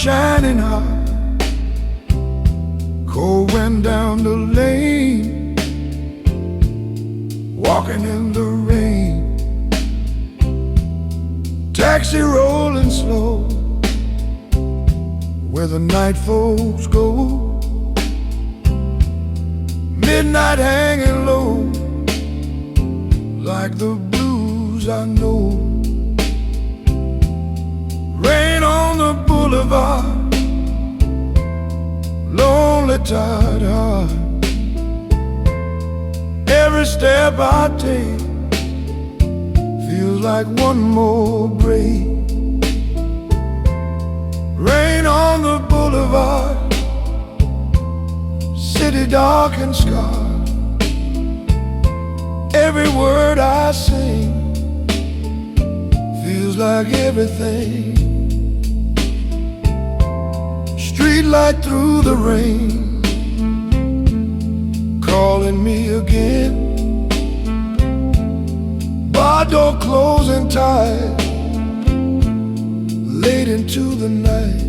shining high, cold wind down the lane, walking in the rain, taxi rolling slow, where the night folks go, midnight hanging low, like the blues I know. Rain on the boulevard, lonely tired heart. Every step I take feels like one more break. Rain on the boulevard, city dark and scarred. Every word I sing feels like everything. Streetlight through the rain, calling me again. Bar door closing tight, late into the night.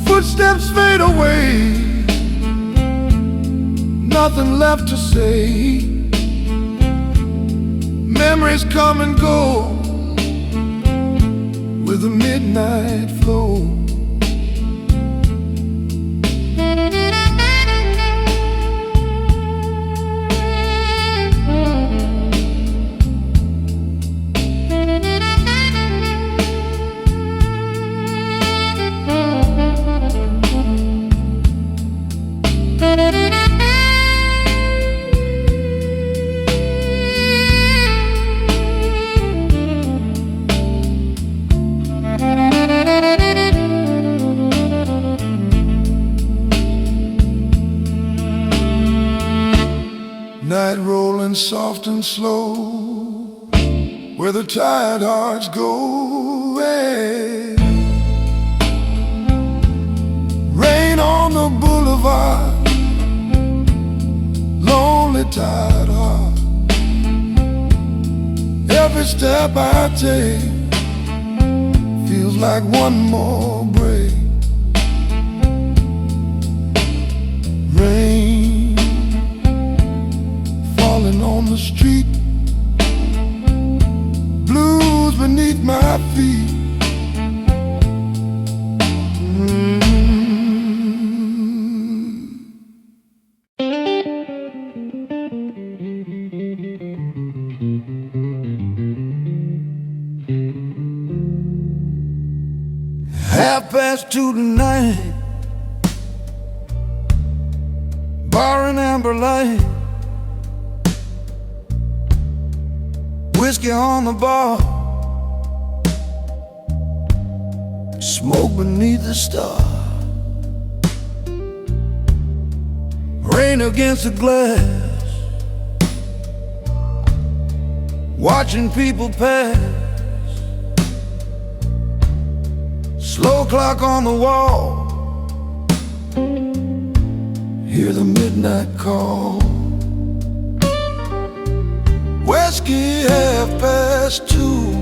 Footsteps fade away, nothing left to say. Memories come and go with the midnight flow. Night rolling soft and slow, where the tired hearts go. Rain on the boulevard, lonely tired heart. Every step I take feels like one more break. Rain falling on the street, blues beneath my feet. Half past 2 tonight, bar and amber light, whiskey on the bar, smoke beneath the stars. Rain against the glass, watching people pass. Slow clock on the wall, hear the midnight call. Whiskey 2:30,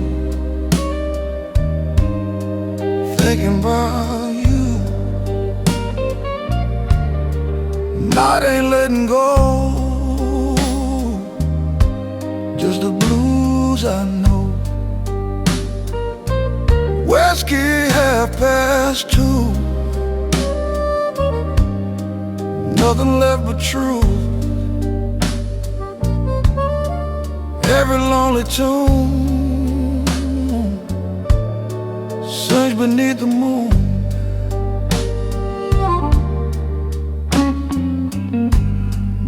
thinking about you. Night ain't letting go, just the blues I know. Whiskey 2:30, nothing left but truth. Every lonely tune sings beneath the moon.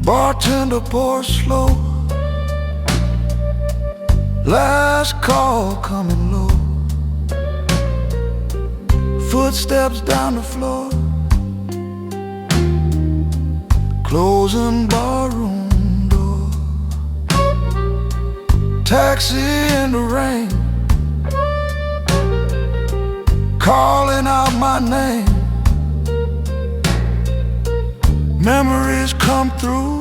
Bartender pours slow, last call coming low. Footsteps down the floor, closing barroom door. Taxi in the rain, calling out my name. Memories come through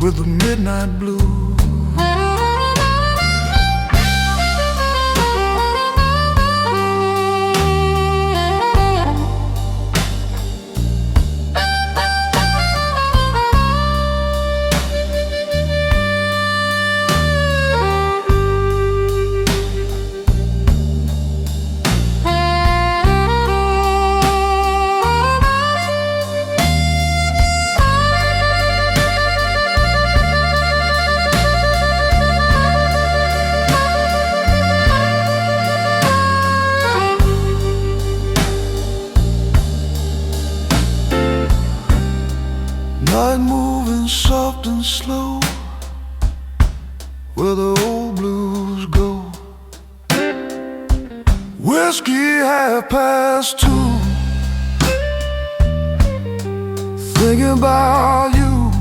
with the midnight blue. Night moving soft and slow, where the old blues go. Whiskey 2:30, thinking about you.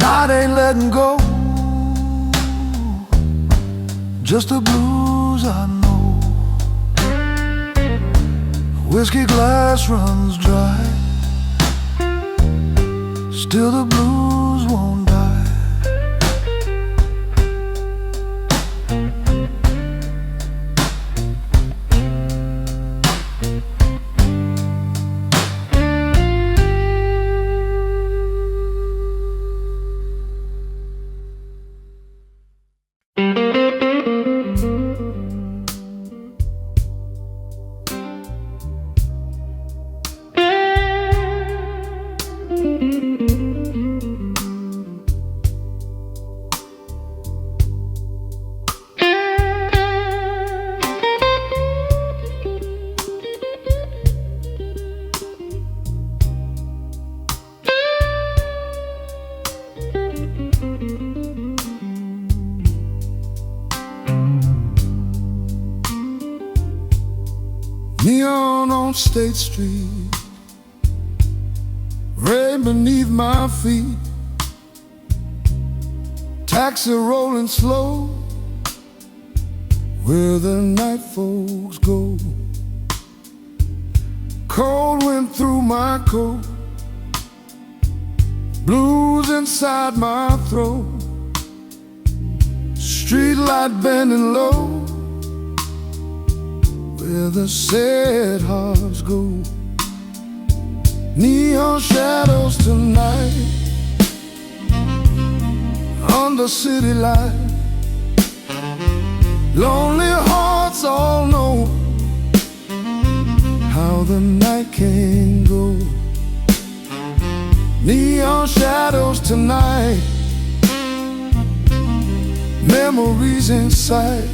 Night ain't letting go, just the blues I know. Whiskey glass runs dry, still the blues won't die. Neon on State Street, rain beneath my feet. Taxi rolling slow, where the night folks go. Cold wind through my coat, blues inside my throat. Streetlight bending low, where the sad hearts go. Neon shadows tonight, under city light. Lonely hearts all know how the night can go. Neon shadows tonight, memories in sight.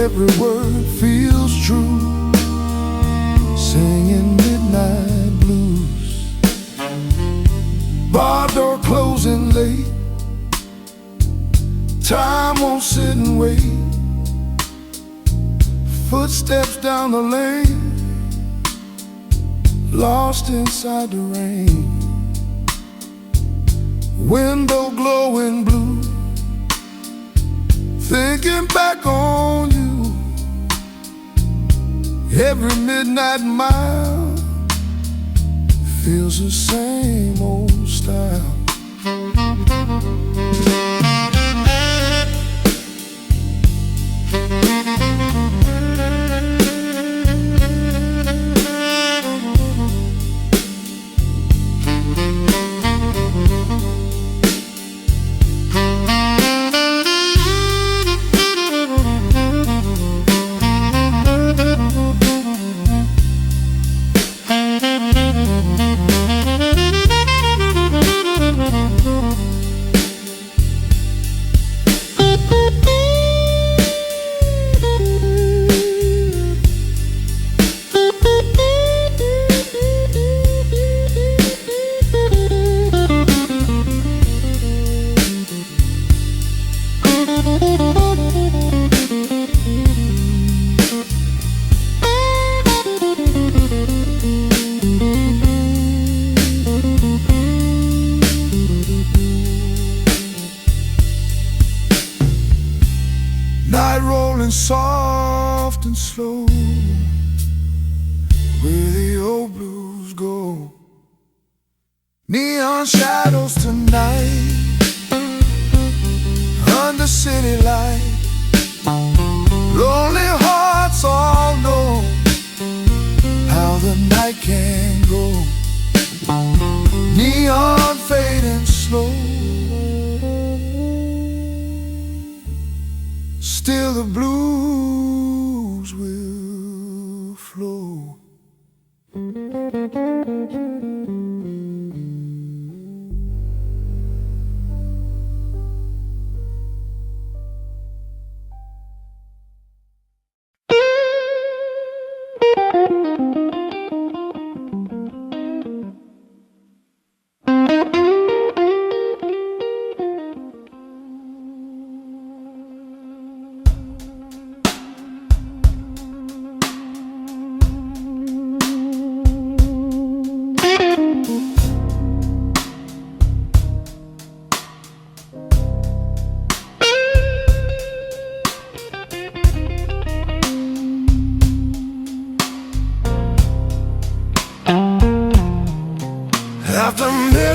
Every word feels true, singing midnight blues. Bar door closing late, time won't sit and wait. Footsteps down the lane, lost inside the rain. Window glowing blue, thinking back on you. Every midnight mile feels the same old style. Night rolling soft and slow, where the old blues go. Neon shadows tonight, under city light. Lonely hearts all know how the night can go. Neon fading slow, still the blues will flow.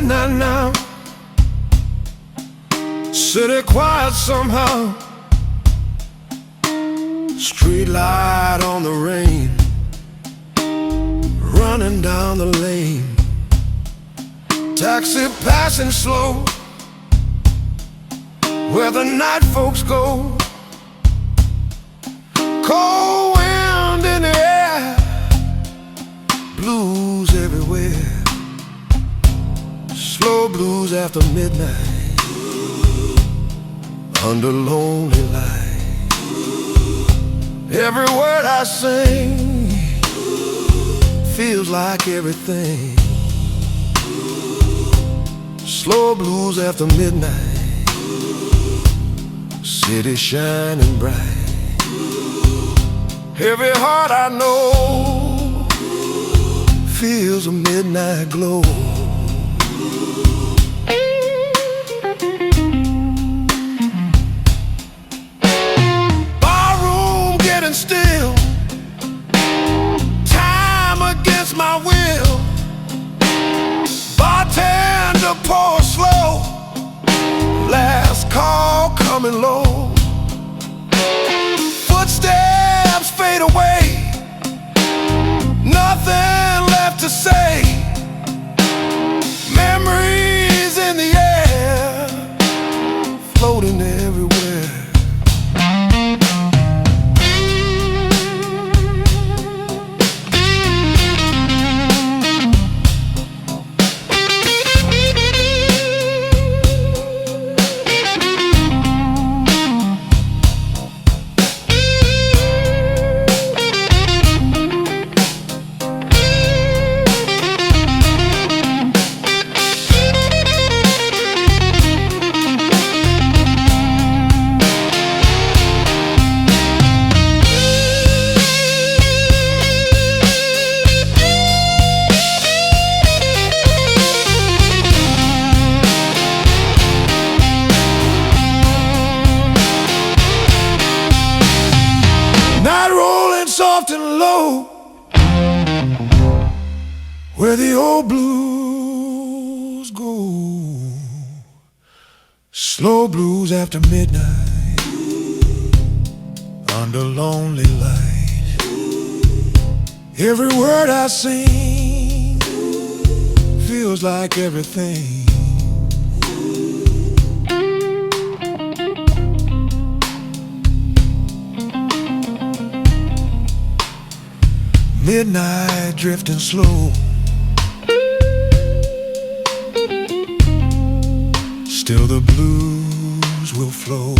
midnight now, city quiet somehow. Streetlight on the rain, running down the lane. Taxi passing slow, where the night folks go. Cold wind in the air, blues everywhere. Slow blues after midnight, under lonely light. Every word I sing feels like everything. Slow blues after midnight, city shining bright. Every heart I know feels a midnight glow. Barroom getting still, time against my will. Bartender pour slow, last call coming low. Footsteps fade away, nothing left to say. Memories in the air, floating everywhere. Soft and low, where the old blues go. Slow blues after midnight, under lonely light. Every word I sing feels like everything. Midnight drifting slow, still the blues will flow.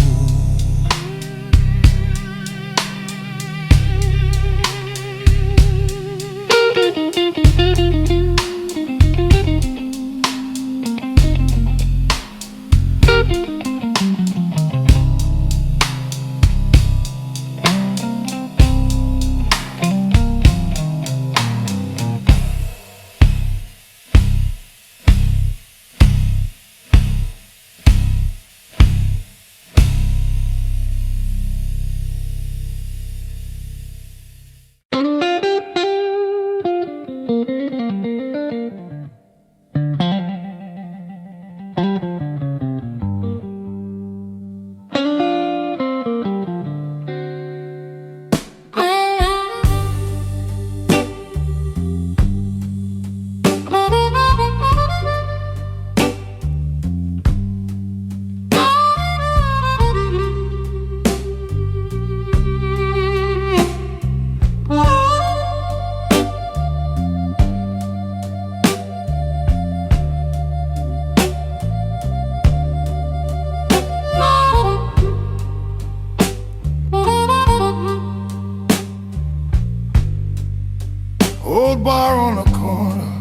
Old bar on the corner,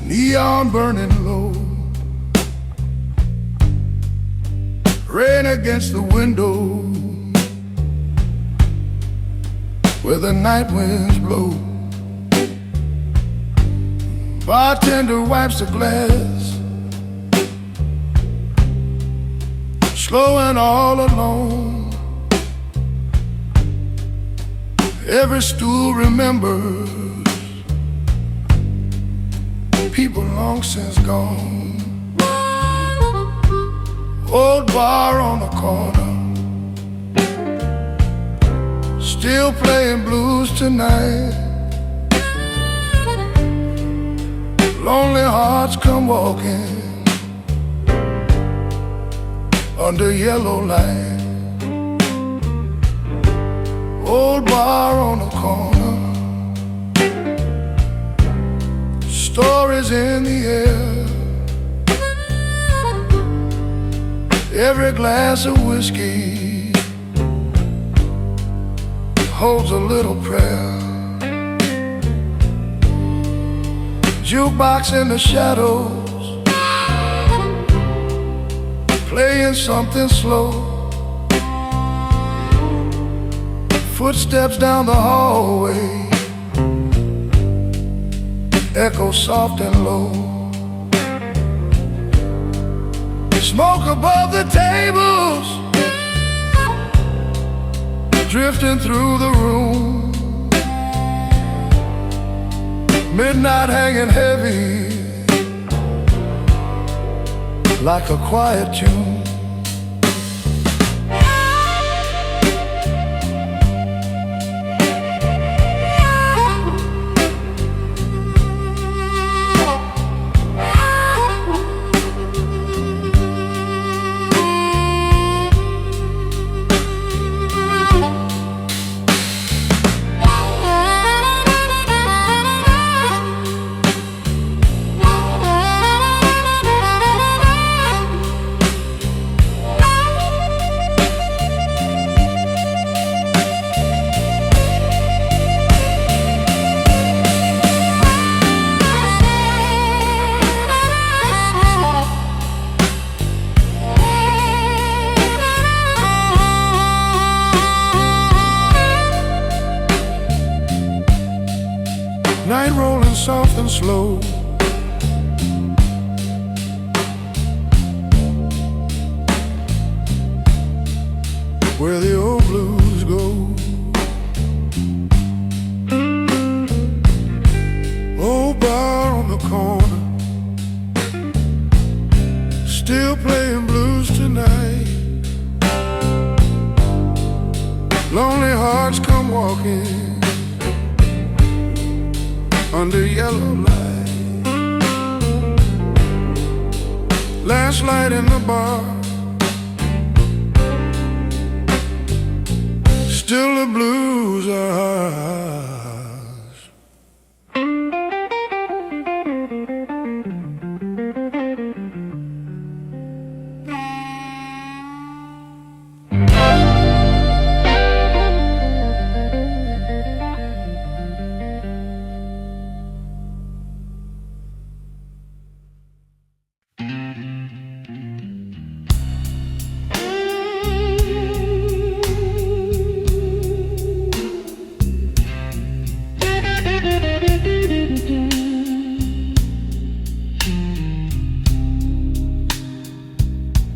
neon burning low, rain against the window, where the night winds blow. Bartender wipes the glass, slow and all alone. Every stool remembers people long since gone. Old bar on the corner, still playing blues tonight. Lonely hearts come walking under yellow light. Old bar on the corner, stories in the air. Every glass of whiskey holds a little prayer. Jukebox in the shadows, playing something slow. Footsteps down the hallway echo soft and low. Smoke above the tables, drifting through the room. Midnight hanging heavy like a quiet tune. Night rolling soft and slow, where the old blues go. Old bar on the corner, still playing blues tonight. Lonely hearts come walking under yellow light. Last light in the bar, still the blues are ours.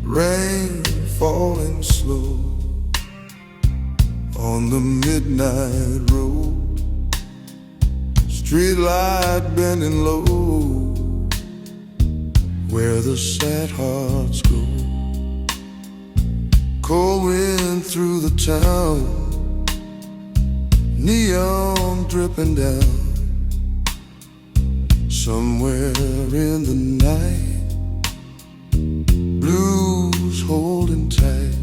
Rain falling slow on the midnight road, streetlight bending low, where the sad hearts go. Cold wind through the town, neon dripping down. Somewhere in the night, blues holding tight.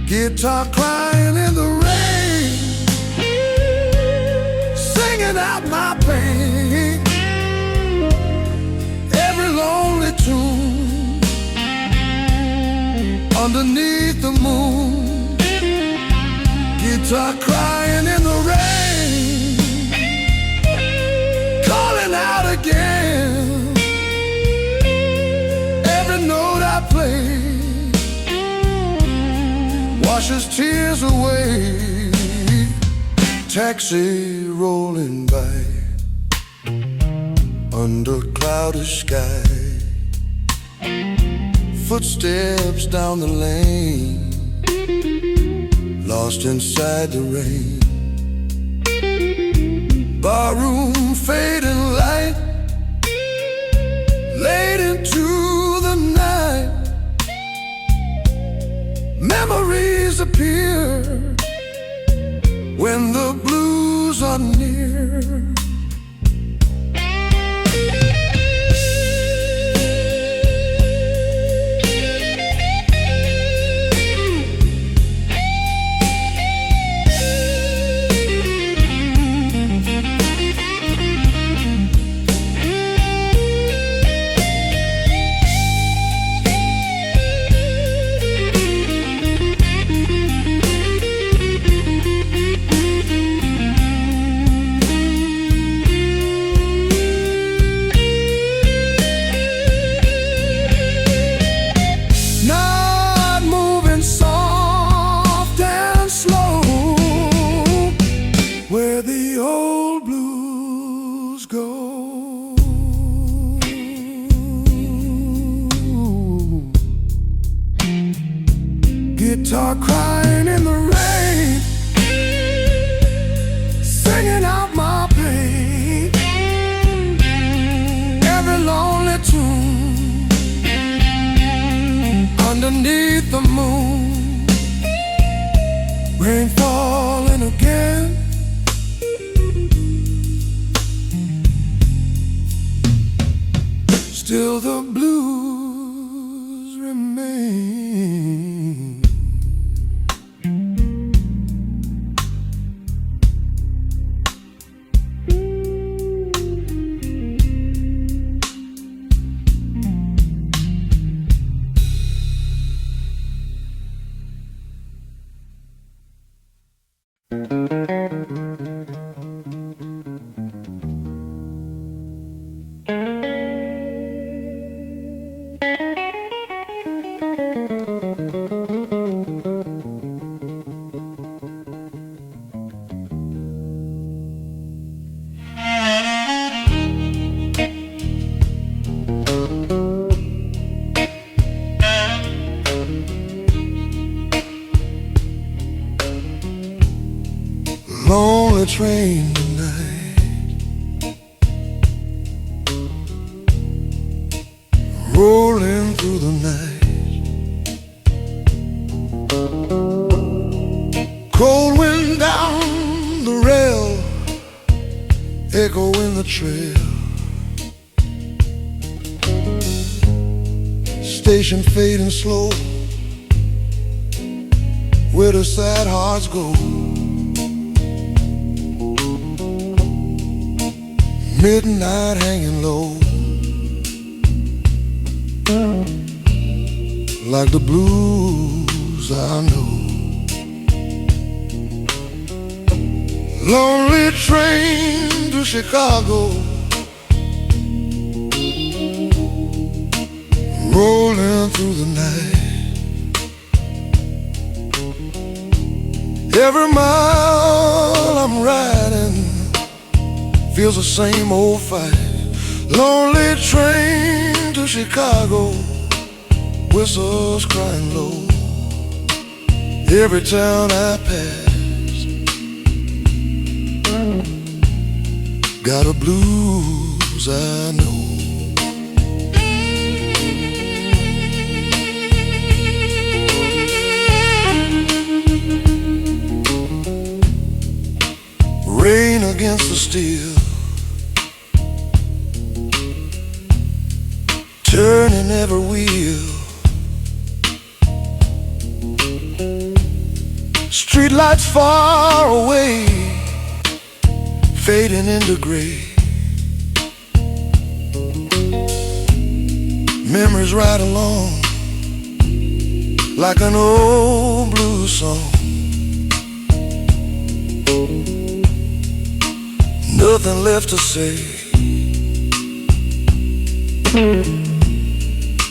Guitar crying in the rain, singing out my pain. Every lonely tune underneath the moon. Guitar crying in the rain, calling out again. Every note I play washes tears away. Taxi rolling by under cloudy sky, footsteps down the lane, lost inside the rain. Barroom fading light, Late into the night, memories appear when the blues are near. Guitar crying in the rain, singing out my pain. Every lonely tune underneath the moon. Rain falling again. Still the blues remain. Lonely train tonight, rolling through the night. Cold wind down the rail, echo in the trail. Station fading slow, where the sad hearts go. Midnight hanging low, like the blues I know. Lonely train to Chicago, rolling through the night. Every mile I'm riding feels the same old fight. Lonely train to Chicago, whistles crying low. Every town I pass got a blues I know. Rain against the steel, turning every wheel. Streetlights far away, fading into gray. Memories ride along like an old blues song. Nothing left to say,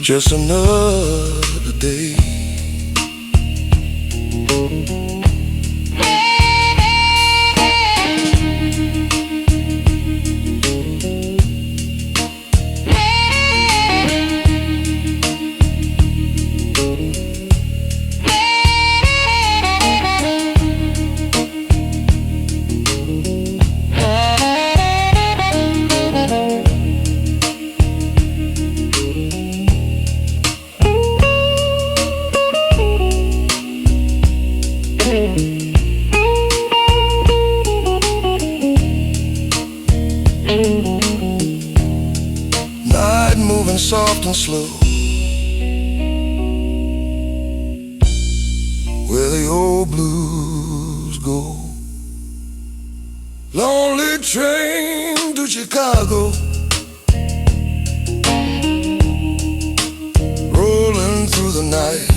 just another day. Night moving soft and slow, where the old blues go. Lonely train to Chicago, rolling through the night.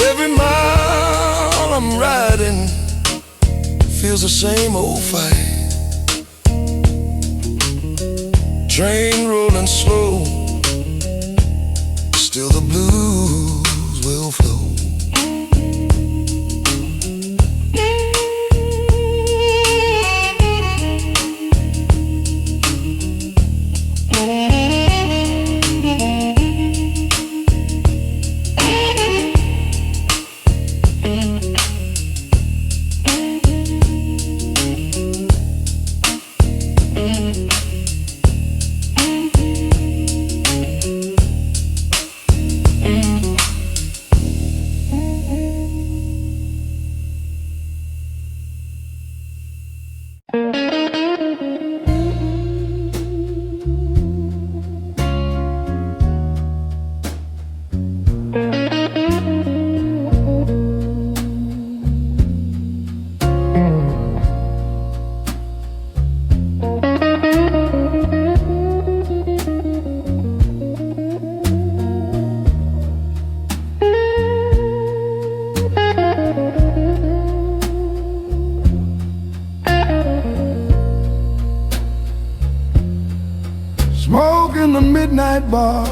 Every mile I'm riding feels the same old fight. Train rolling slow, still the blues will flow. Smoke in the midnight bar,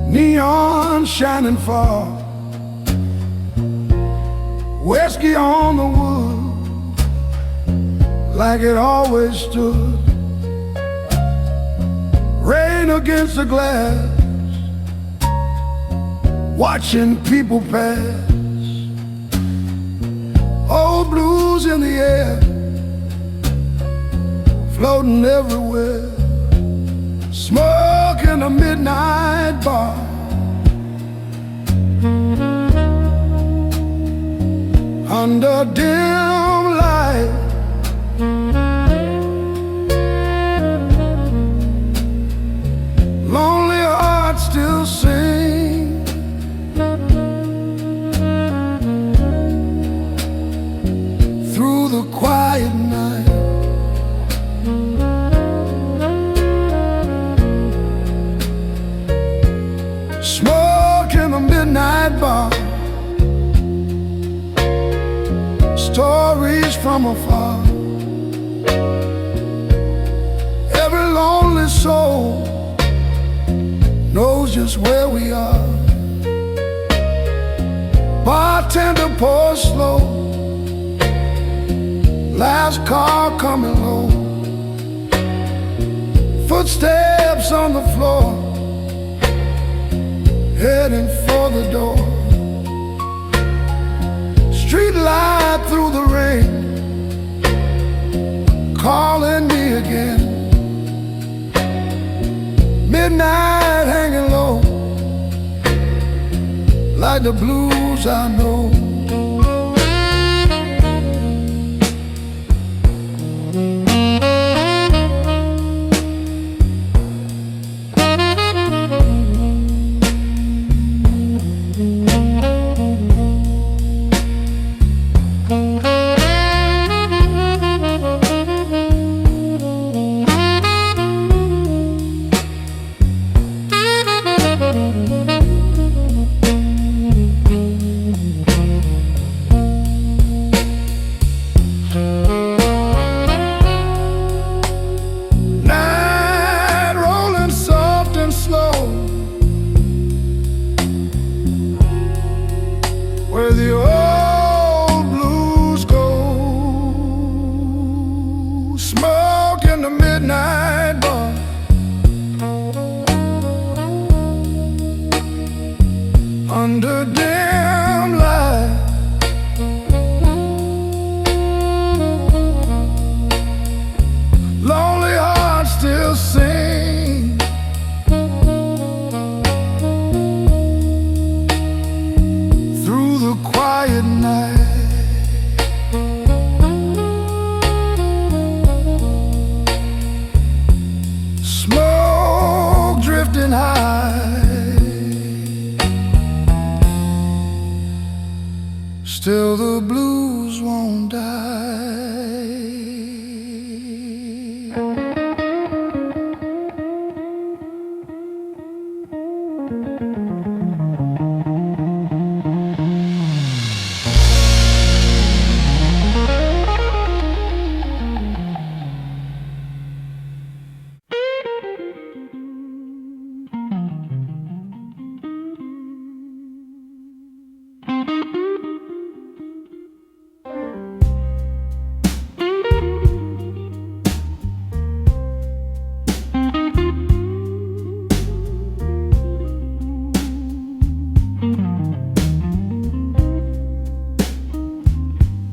neon shining far, whiskey on the wood like it always stood. Rain against the glass, watching people pass. Old blues in the air, floating everywhere. Smoke in a midnight bar, under dim light. Lonely hearts still sing, through the quiet night. Smoke in the midnight bar, stories from afar. Every lonely soul knows just where we are. Bartender pours slow, last car coming low. Footsteps on the floor, heading for the door. Streetlight through the rain, calling me again. Midnight hanging low, like the blues I know. Where the old blues go. Smoke in the midnight bar, under dim light. Lonely hearts still sing,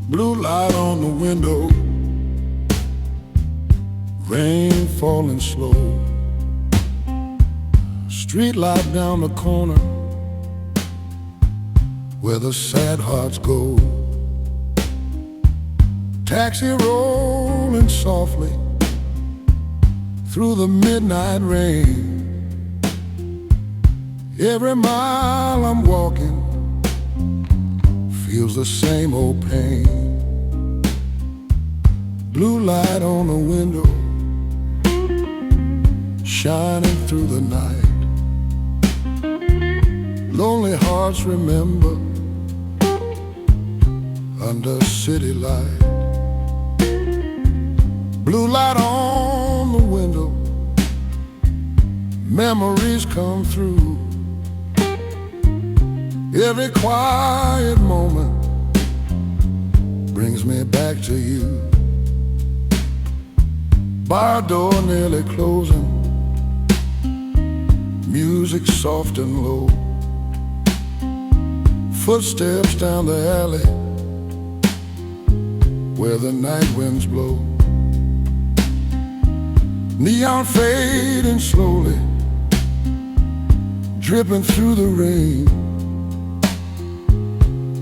Blue light on the window, rain falling slow. Streetlight down the corner, where the sad hearts go. Taxi rolling softly through the midnight rain. Every mile I'm walking feels the same old pain. Blue light on the window, shining through the night. Lonely hearts remember under city light. Blue light on the window, memories come through. Every quiet moment brings me back to you. Bar door nearly closing, music soft and low. Footsteps down the alley where the night winds blow. Neon fading slowly, dripping through the rain.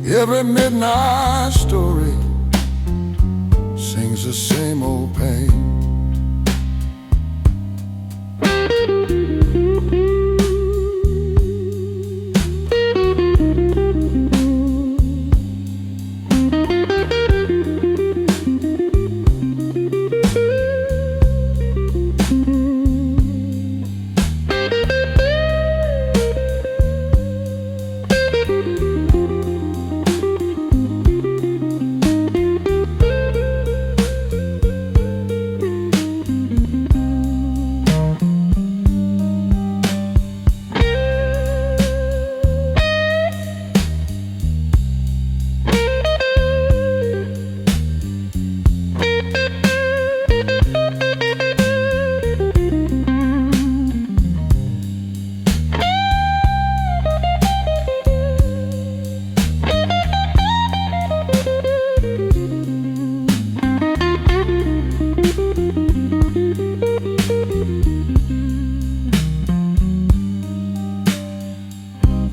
Every midnight story sings the same old pain.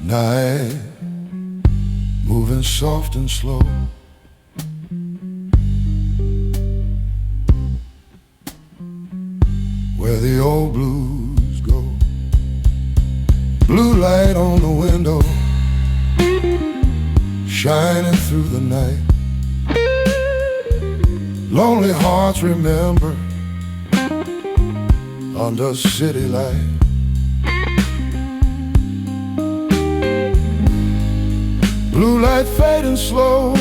Night, moving soft and slow. Where the old blues go. Blue light on the window, shining through the night. Lonely hearts remember under city light. Blue light fading slow,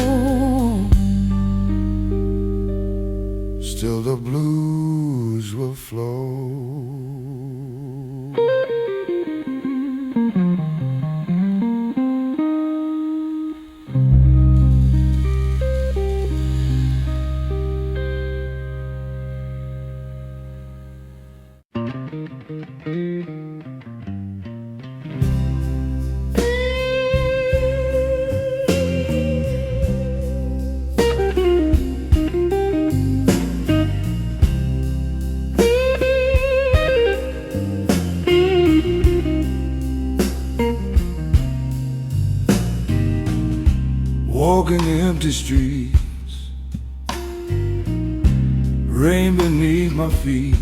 still the blues will flow. Walking empty streets, rain beneath my feet,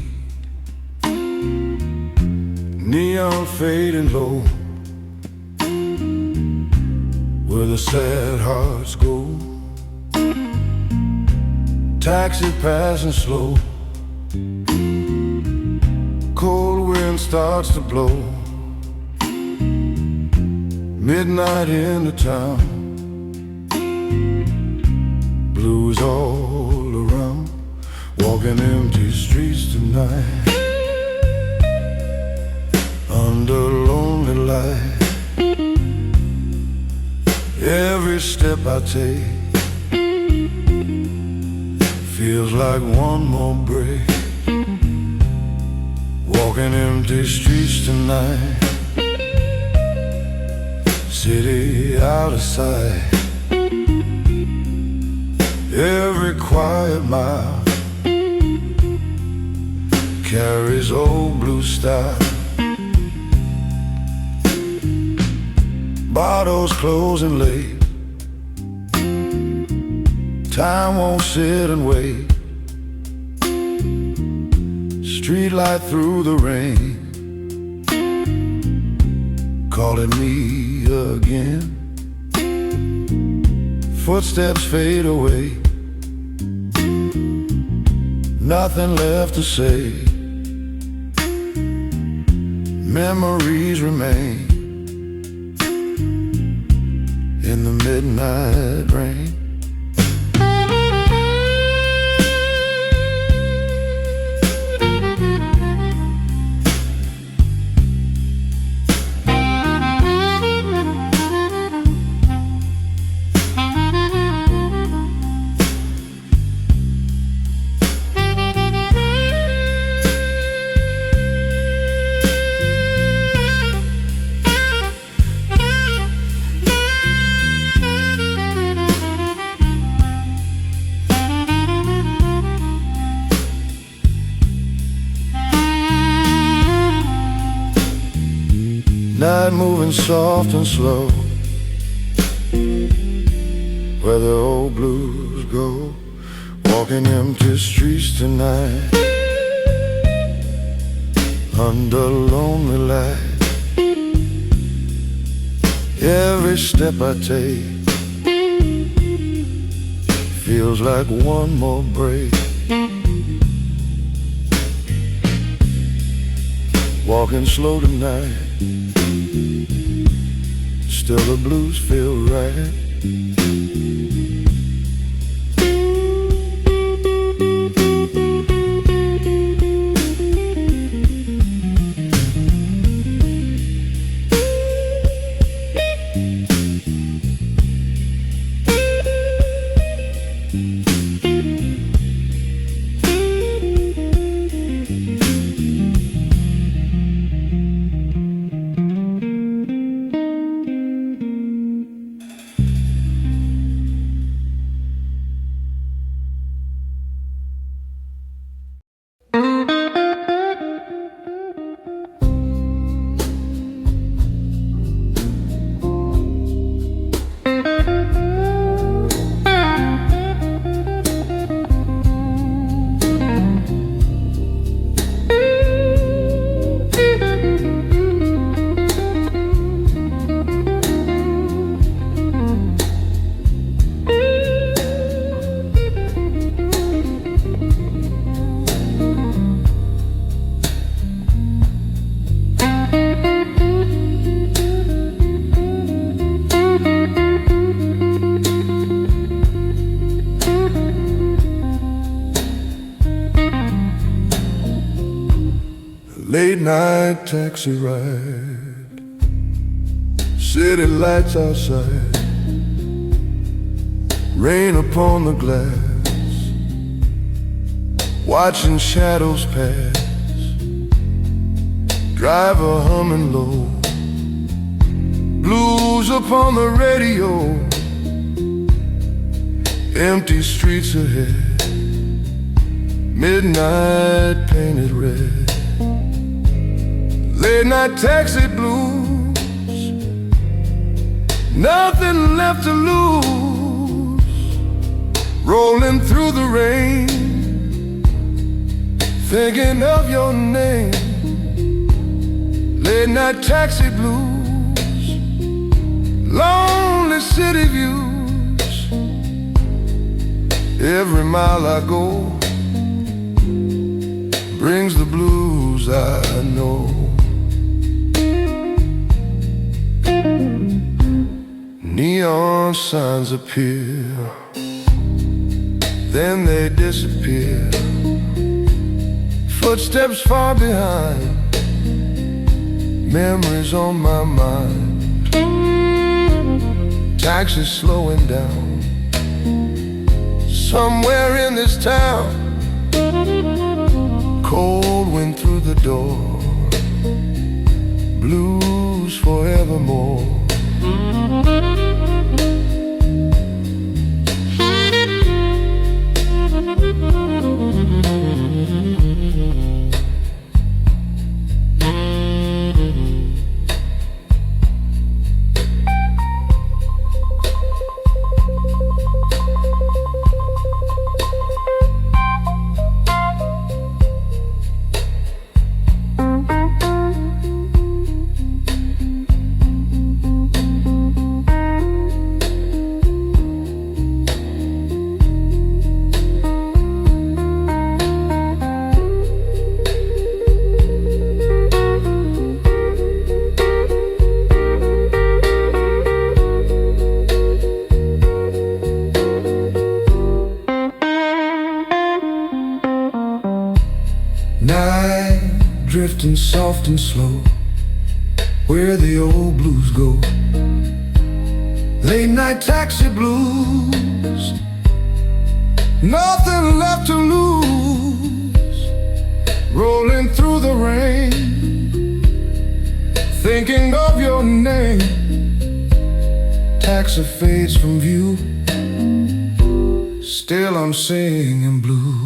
neon fading low, where the sad hearts go. Taxi passing slow, cold wind starts to blow. midnight in the town, blues all around, walking empty streets tonight, under lonely light. Every step I take feels like one more break, walking empty streets tonight, city out of sight. Every quiet mile carries old blue style. Bottles closing late, time won't sit and wait. Streetlight through the rain, calling me again. Footsteps fade away, nothing left to say. Memories remain in the midnight rain. Night moving soft and slow, where the old blues go, walking empty streets tonight, under lonely light. Every step I take feels like one more break, walking slow tonight, still the blues feel right. Late night taxi ride, city lights outside, rain upon the glass, watching shadows pass, driver humming low, blues upon the radio, empty streets ahead, midnight painted red. Late night taxi blues, nothing left to lose, rolling through the rain, thinking of your name. Late night taxi blues, lonely city views, every mile I go brings the blues I know. neon signs appear, then they disappear. Footsteps far behind, memories on my mind. Taxi slowing down, somewhere in this town. Cold wind through the door, blues forevermore. Night drifting soft and slow, where the old blues go. Late night taxi blues, nothing left to lose. Rolling through the rain, thinking of your name. Taxi fades from view, still I'm singing blues.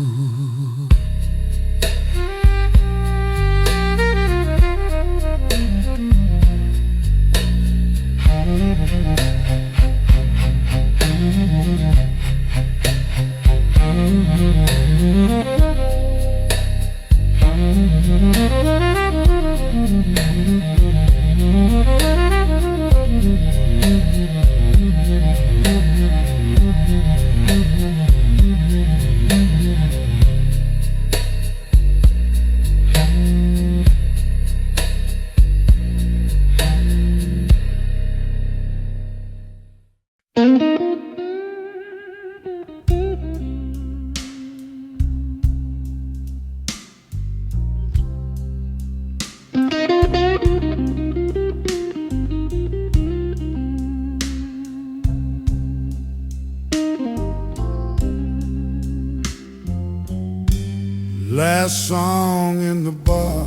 Last song in the bar,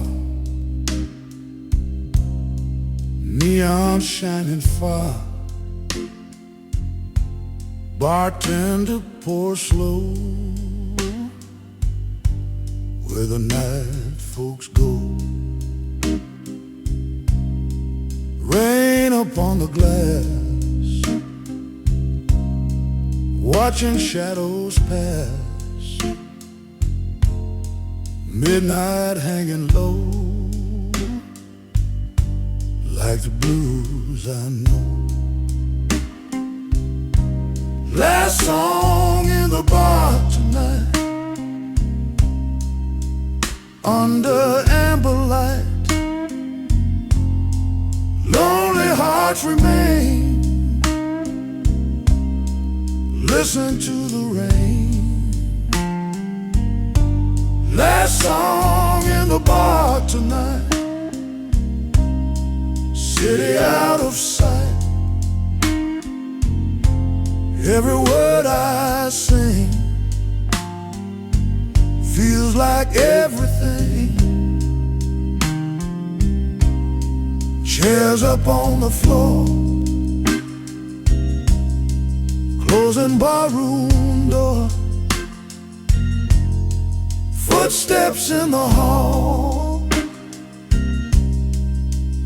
neon shining far. Bartender pours slow, where the night folks go. Rain upon the glass, watching shadows pass. Midnight hanging low, like the blues I know. Last song in the bar tonight, under amber light. Lonely hearts remain, listen to the rain. Last song in the bar tonight, city out of sight. Every word I sing feels like everything. Chairs up on the floor, closing barroom door. Footsteps in the hall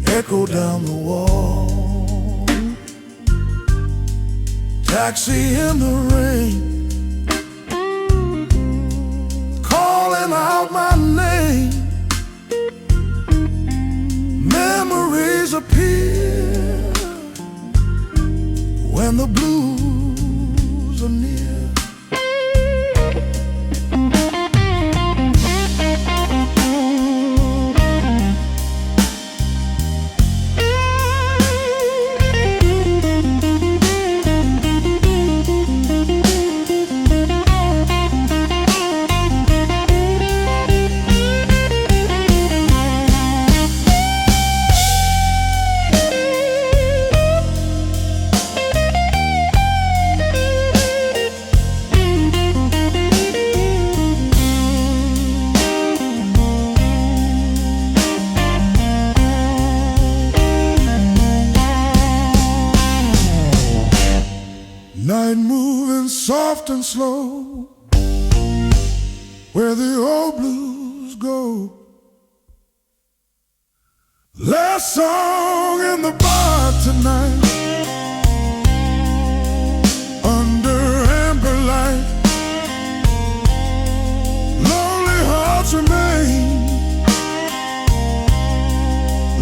echo down the wall. Taxi in the rain, calling out my name. Memories appear when the blues are near. Night moving soft and slow, where the old blues go. Last song in the bar tonight, under amber light. Lonely hearts remain,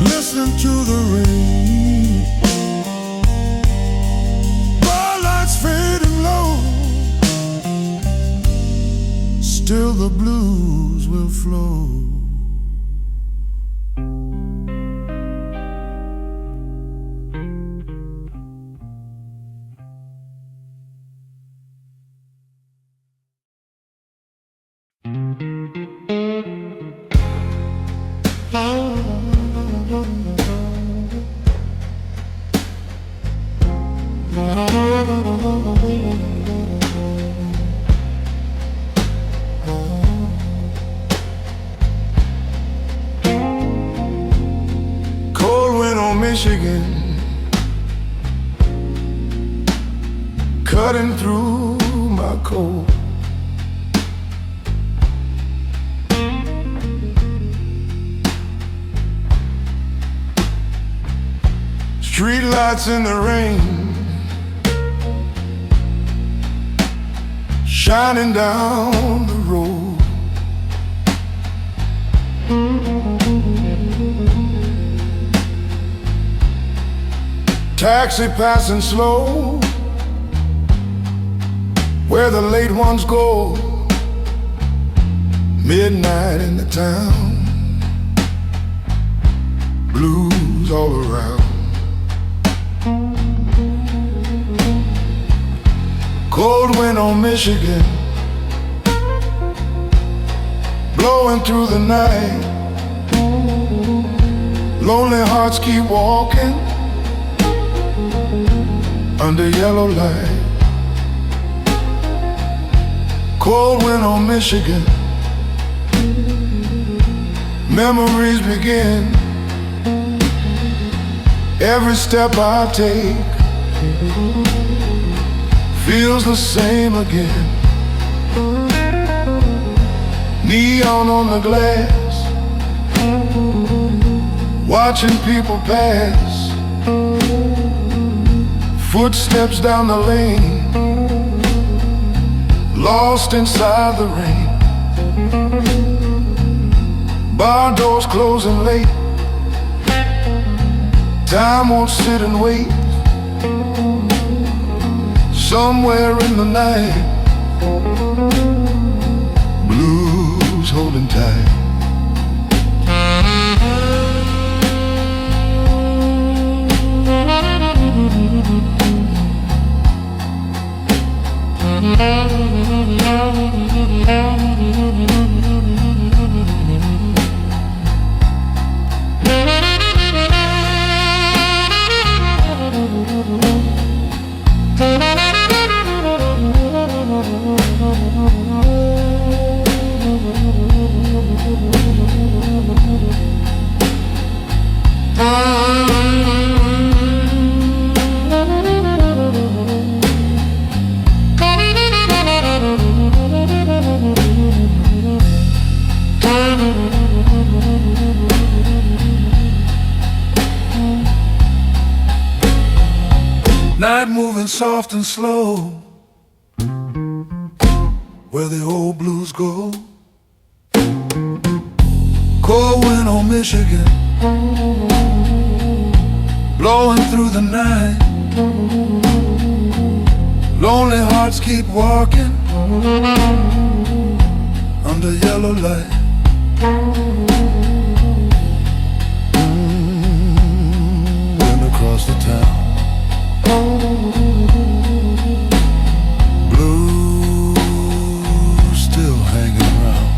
listen to the rain. Bar lights fading low, still the blues will flow. Cold wind on Michigan, cutting through my coat. Streetlights in the rain, shining down the road. Taxi passing slow, where the late ones go. Midnight in the town, blues all around. Cold wind on Michigan, blowing through the night. Lonely hearts keep walking under yellow light. Cold wind on Michigan, memories begin. Every step I take feels the same again. Neon on the glass, watching people pass. Footsteps down the lane, lost inside the rain. Bar doors closing late, time won't sit and wait. Somewhere in the night, blues holding tight. Night moving soft and slow, where the old blues go. Cold wind on Michigan, blowing through the night. Lonely hearts keep walking under yellow light. Wind across the town, blues still hanging around.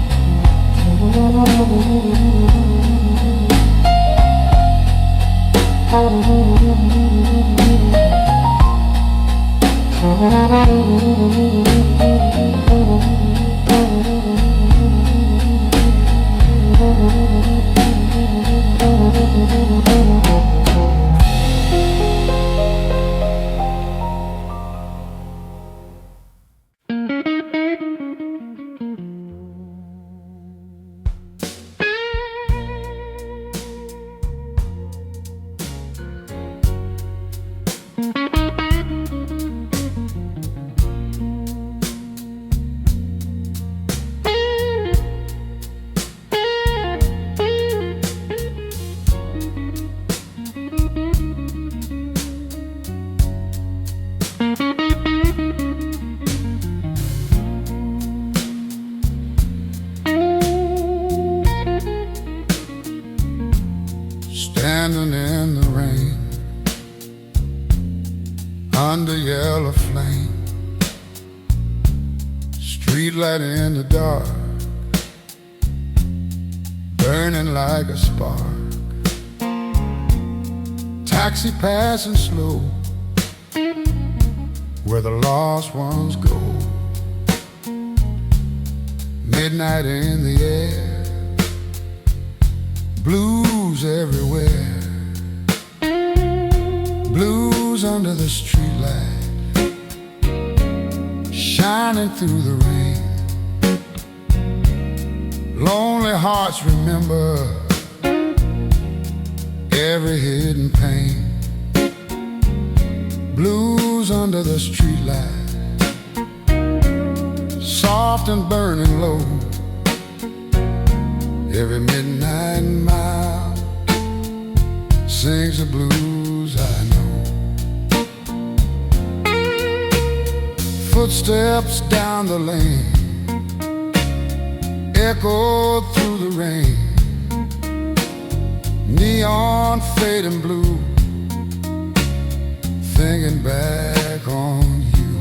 under yellow flame, streetlight in the dark, burning like a spark. Taxi passing slow, where the lost ones go. Midnight in the air, blues everywhere. Blues under the streetlight, shining through the rain. Lonely hearts remember every hidden pain. Blues under the streetlight, soft and burning low. Every midnight mile sings the blues I know. Footsteps down the lane, echoed through the rain. Neon fading blue, thinking back on you.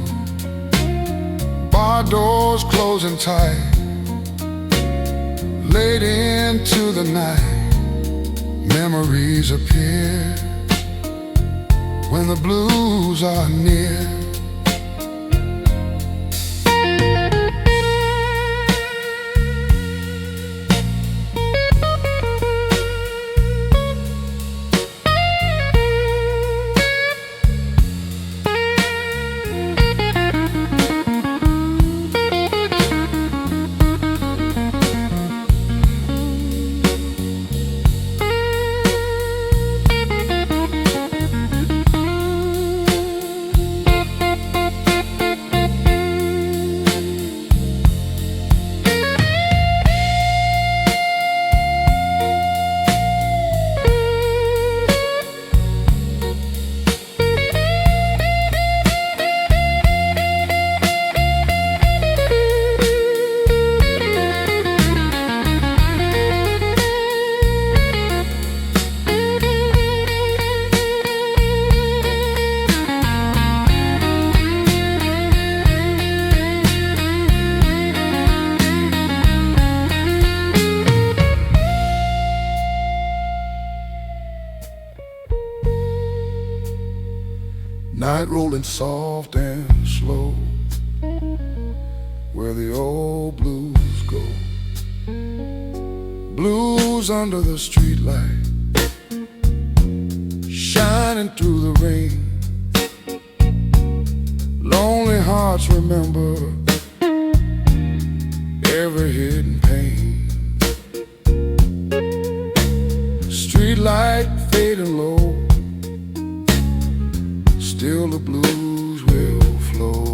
Bar doors closing tight, late into the night. Memories appear when the blues are near. Night rolling soft and slow, where the old blues go. Blues under the streetlight, shining through the rain. Lonely hearts remember every hidden pain. Streetlight fading low, still the blues will flow.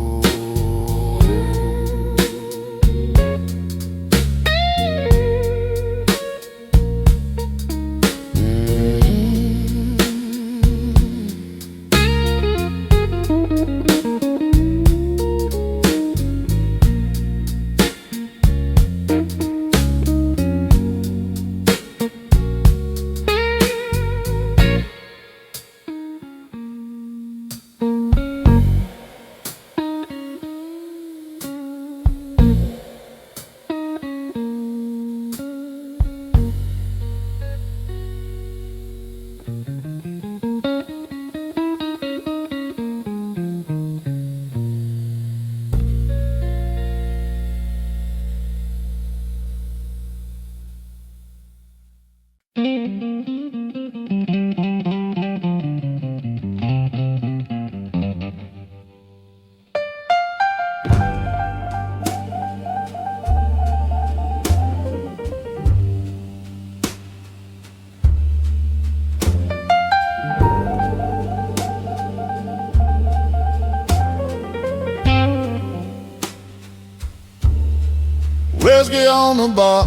Whiskey on the bar,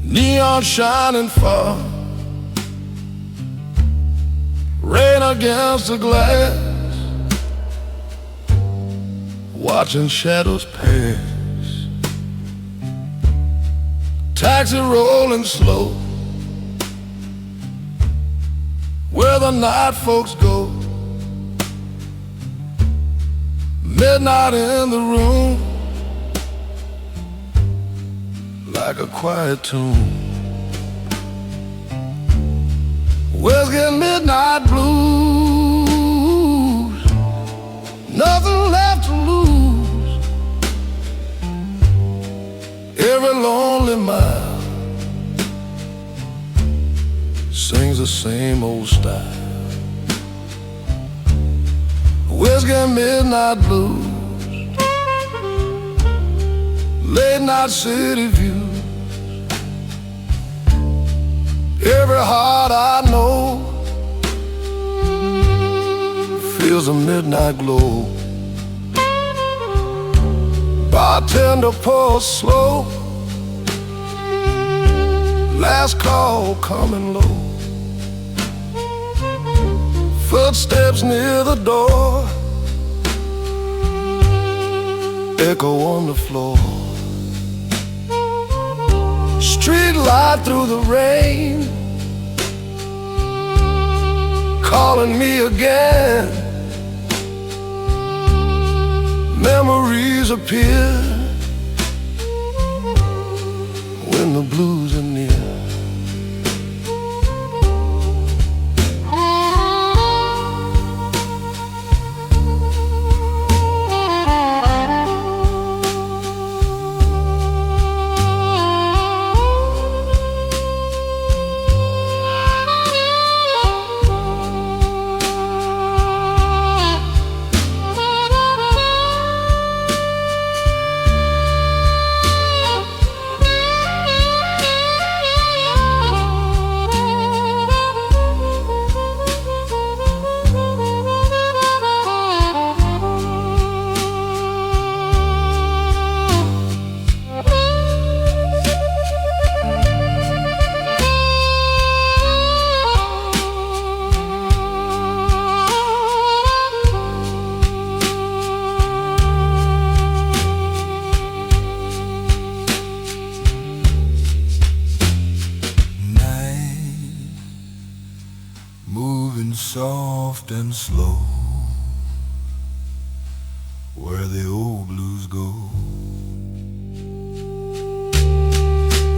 neon shining far, rain against the glass, watching shadows pass. Taxi rolling slow, where where the night folks go. Midnight in the room, like a quiet tune. Whiskey and midnight blues, nothing left to lose. Every lonely mile sings the same old style. Whiskey and midnight blues, late night city views. Every heart I know feels a midnight glow. Bartender pours slow, last call coming low. Footsteps near the door, echo on the floor. Streetlight through the rain, calling me again. Memories appear when the blues are near. Moving soft and slow, where the old blues go.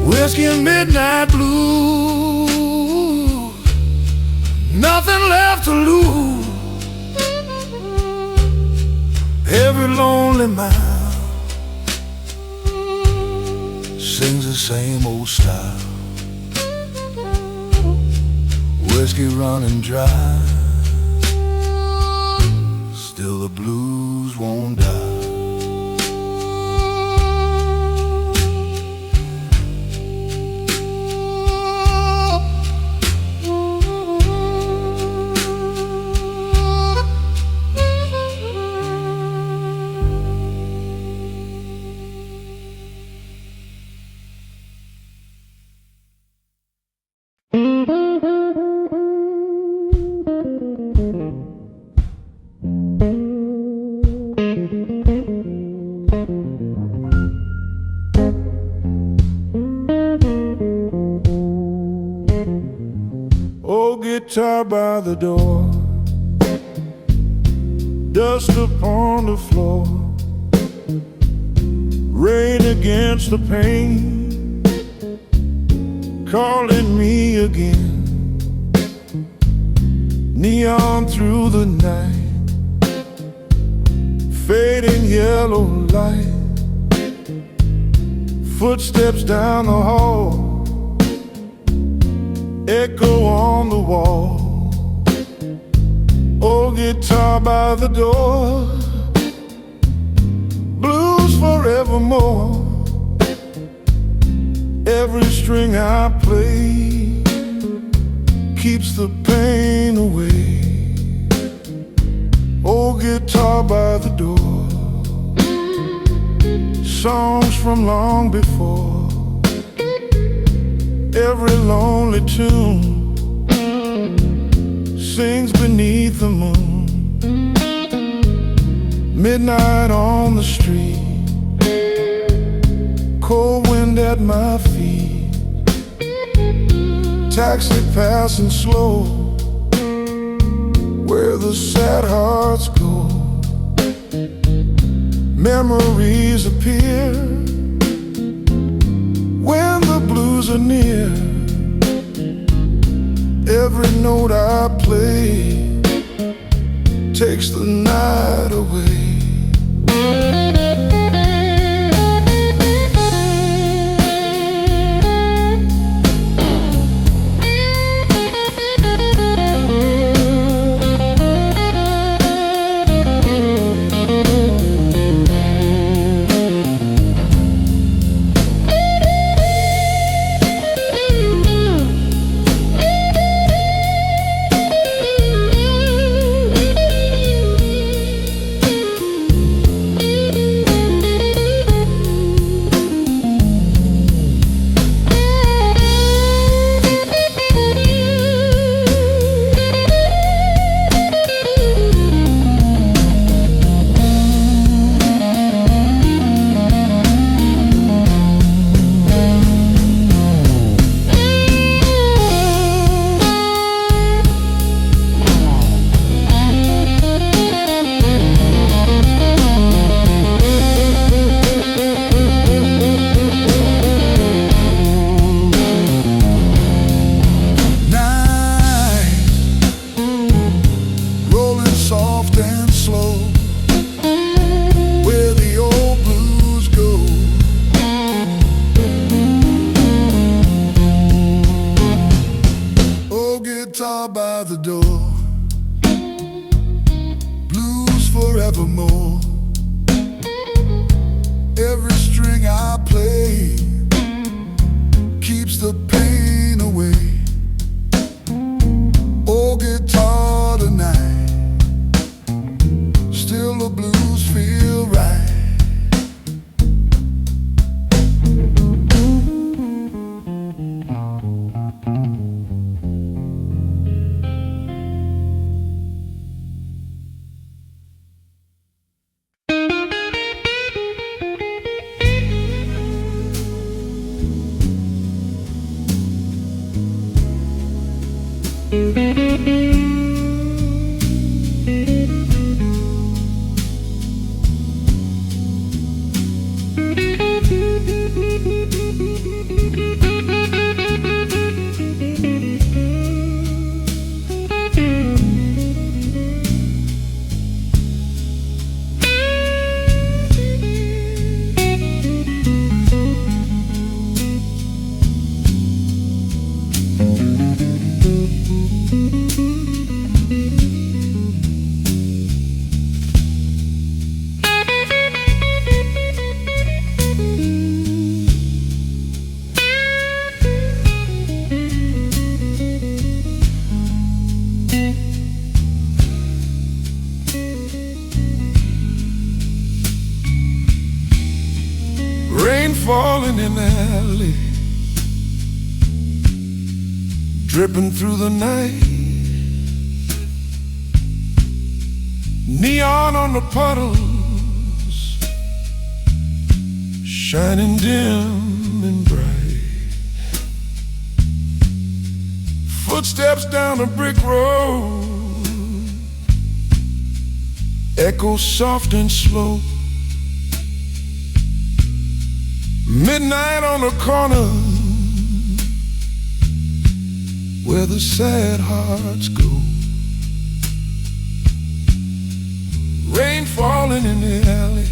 Whiskey and midnight blues, nothing left to lose. Every lonely mile sings the same old style. Whiskey running dry, still the blues won't die. Old guitar by the door, dust upon the floor, rain against the pane, calling me again. Neon through the night, fading yellow light, footsteps down the hall, echo on the wall. Old guitar by the door, blues forevermore. Every string I play keeps the pain away. Old guitar by the door, songs from long before. Every lonely tune sings beneath the moon. Midnight on the street, cold wind at my feet. Taxi passing slow, the sad hearts go. Memories appear when the blues are near. Every note I play takes the night away. By the door, blues forevermore. Every string I play keeps the pain away. Old guitar tonight, still the blues feel right. Falling in the alley, dripping through the night. Neon on the puddles, shining dim and bright. Footsteps down a brick road, echo soft and slow. Midnight on the corner, where the sad hearts go. Rain falling in the alley,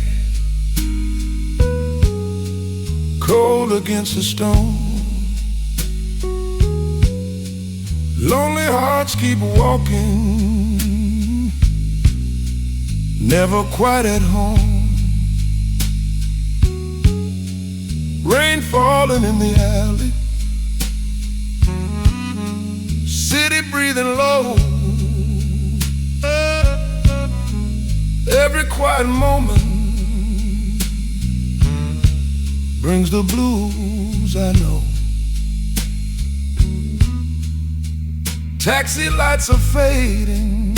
cold against the stone. Lonely hearts keep walking, never quite at home. Rain falling in the alley, city breathing low. Every quiet moment brings the blues I know. Taxi lights are fading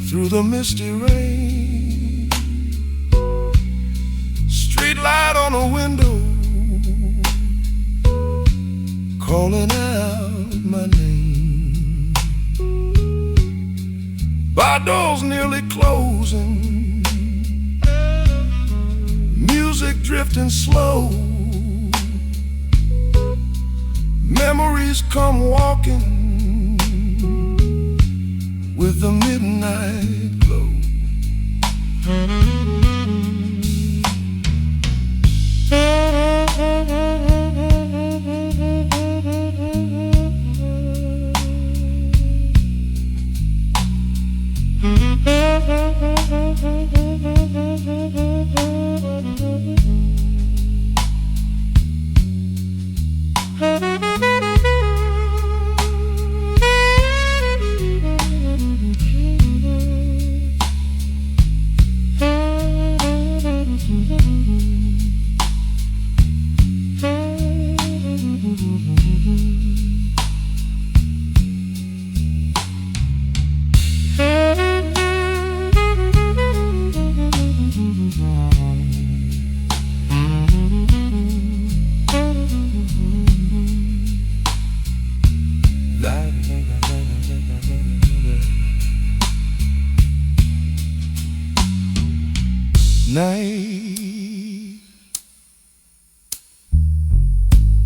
through the misty rain. Streetlight on a window calling out my name. Bar doors nearly closing, music drifting slow. Memories come walking with the midnight glow. Night,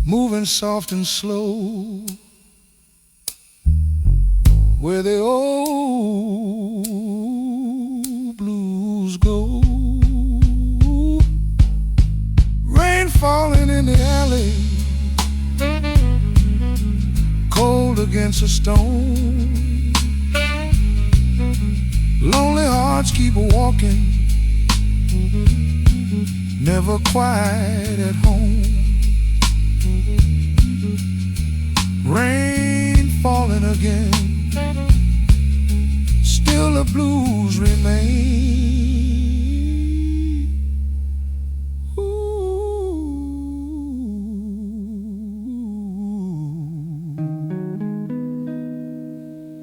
moving soft and slow, where the old blues go. Rain falling in the alley, cold against a stone. Lonely hearts keep walking, never quite at home. Rain falling again, still the blues remain. Ooh.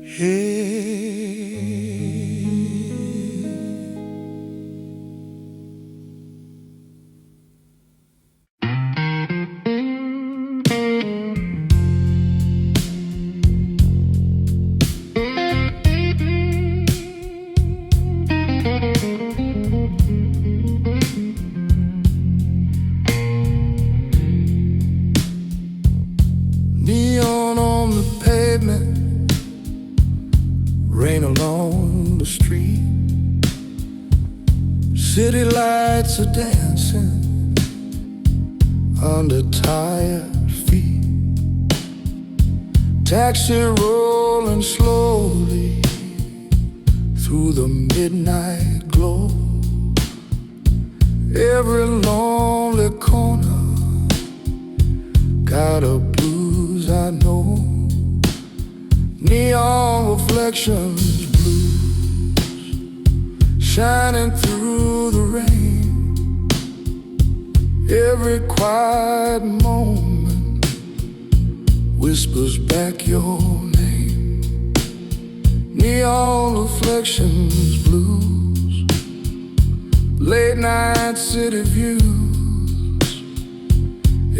Hey. Neon on the pavement, rain along the street. City lights are dancing under tired feet. Taxi rolling slowly through the midnight glow. Every lonely corner got a blues I know. Neon reflections, blues shining through the rain. Every quiet moment whispers back your name. Neon reflections, blues, late night city views.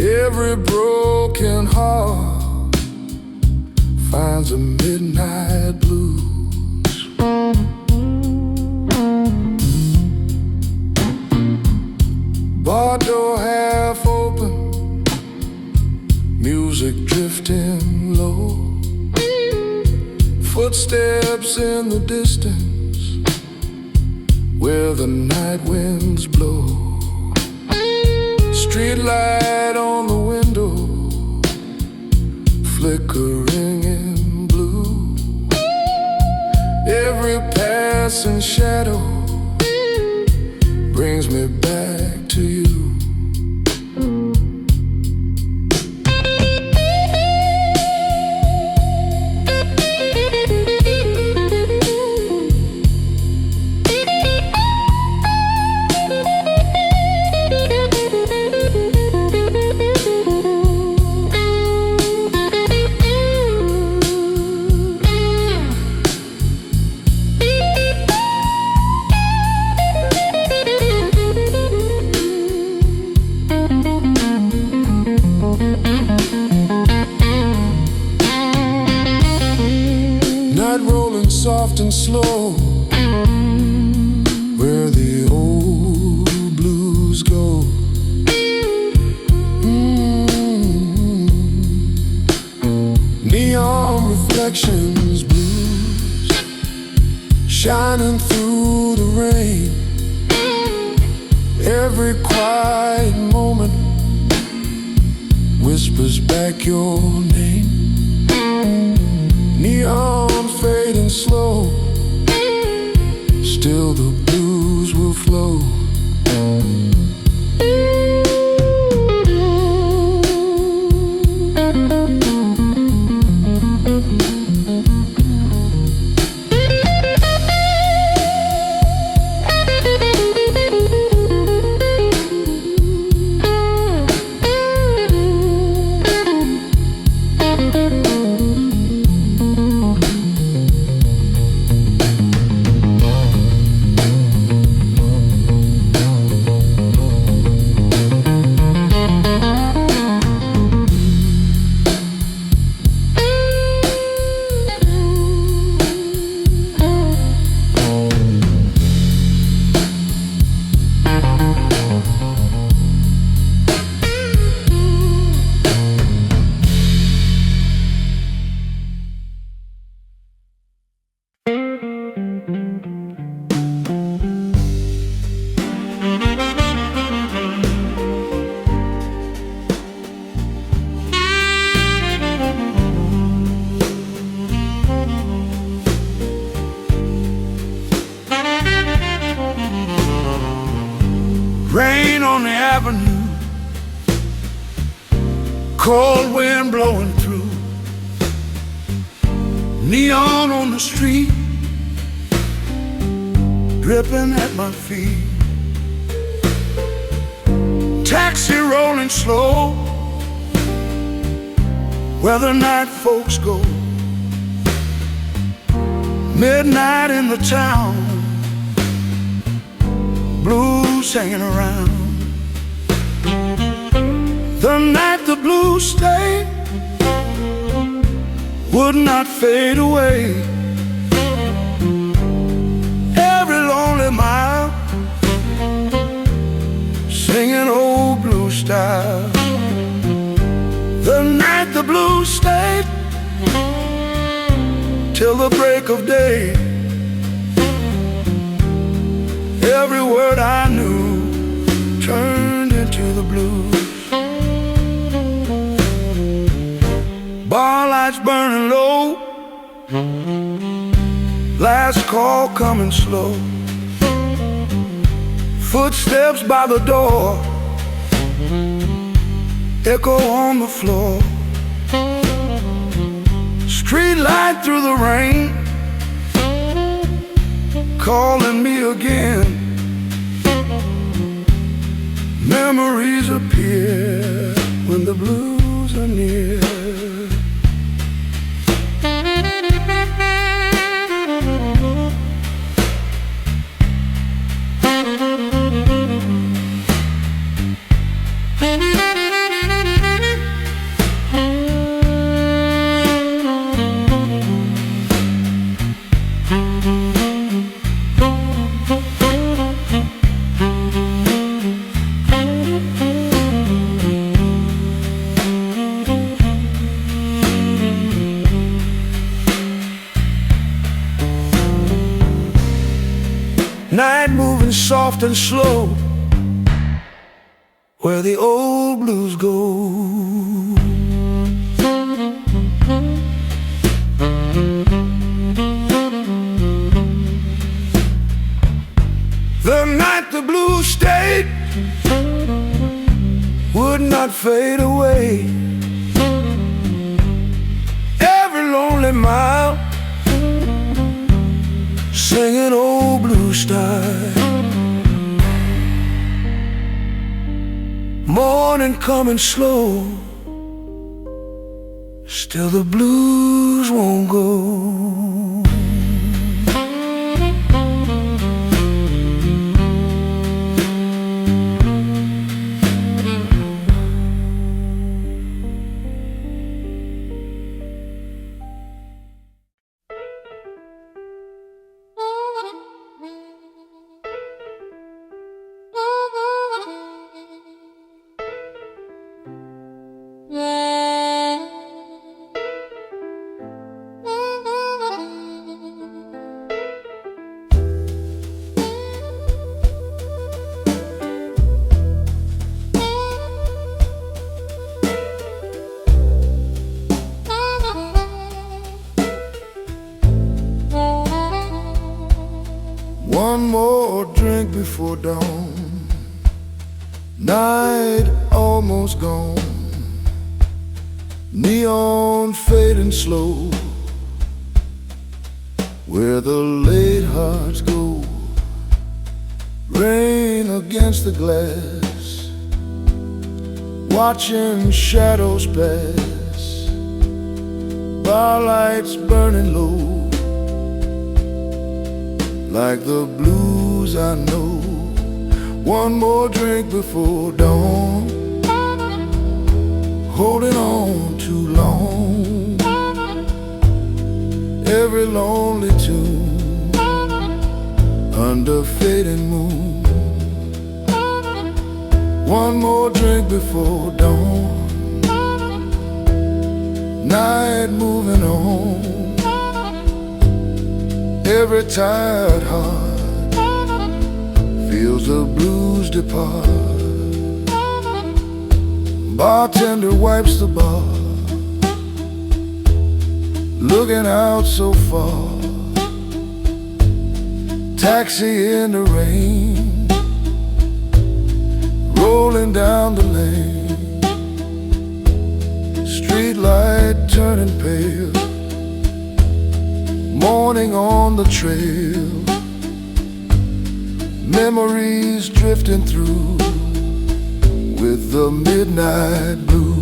Every broken heart finds a midnight blues. Bar door half open, music drifting low. Footsteps in the distance where the night winds blow. Streetlight on the window, flickering in blue. Every passing shadow brings me back to you. night rolling soft and slow, where the old blues go. Neon reflections, blues shining through the rain. Every quiet moment whispers back your name. Neon fading slow, still the blues will flow. Rain on the avenue, cold wind blowing through, neon on the street, dripping at my feet. Taxi rolling slow, where the night folks go. Midnight in the town, blues hanging around. The night the blues stayed would not fade away. Every lonely mile, singing old blue style. The night the blues stayed till the break of day. Every word I knew turned into the blues. Bar lights burning low, last call coming slow. Footsteps by the door, echo on the floor. Streetlight through the rain, calling me again. Memories appear when the blues are near. Night moving soft and slow, where the old blues go. The night the blues stayed would not fade away. Every lonely mile, singing old blue style. Morning coming slow, still the blues won't go. One more drink before dawn. Night almost gone. Neon fading slow. Where the late hearts go. Rain against the glass. Watching shadows pass. Bar lights burning low. Like the blues I know. One more drink before dawn. Holding on too long. Every lonely tune under fading moon. One more drink before dawn. Night moving on. Every tired heart feels the blues depart. Bartender wipes the bar, looking out so far. Taxi in the rain, rolling down the lane. Streetlight turning pale. Morning on the trail. Memories drifting through with the midnight blue.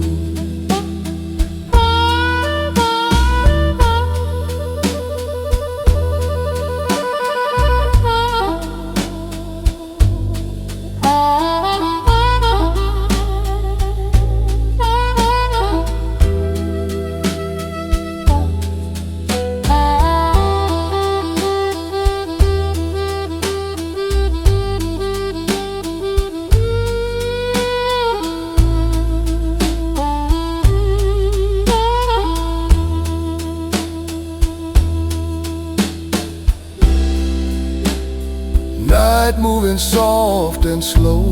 Night moving soft and slow.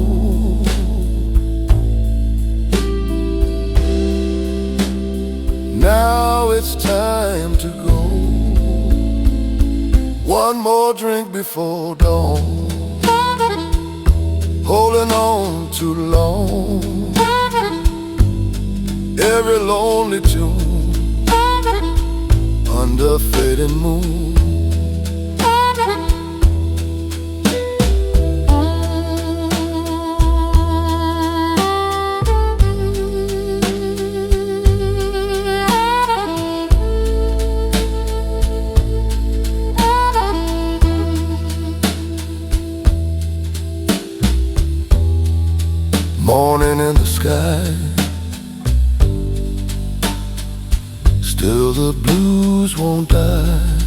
Now it's time to go. One more drink before dawn. Holding on too long. Every lonely tune under fading moon. Morning in the sky, still the blues won't die.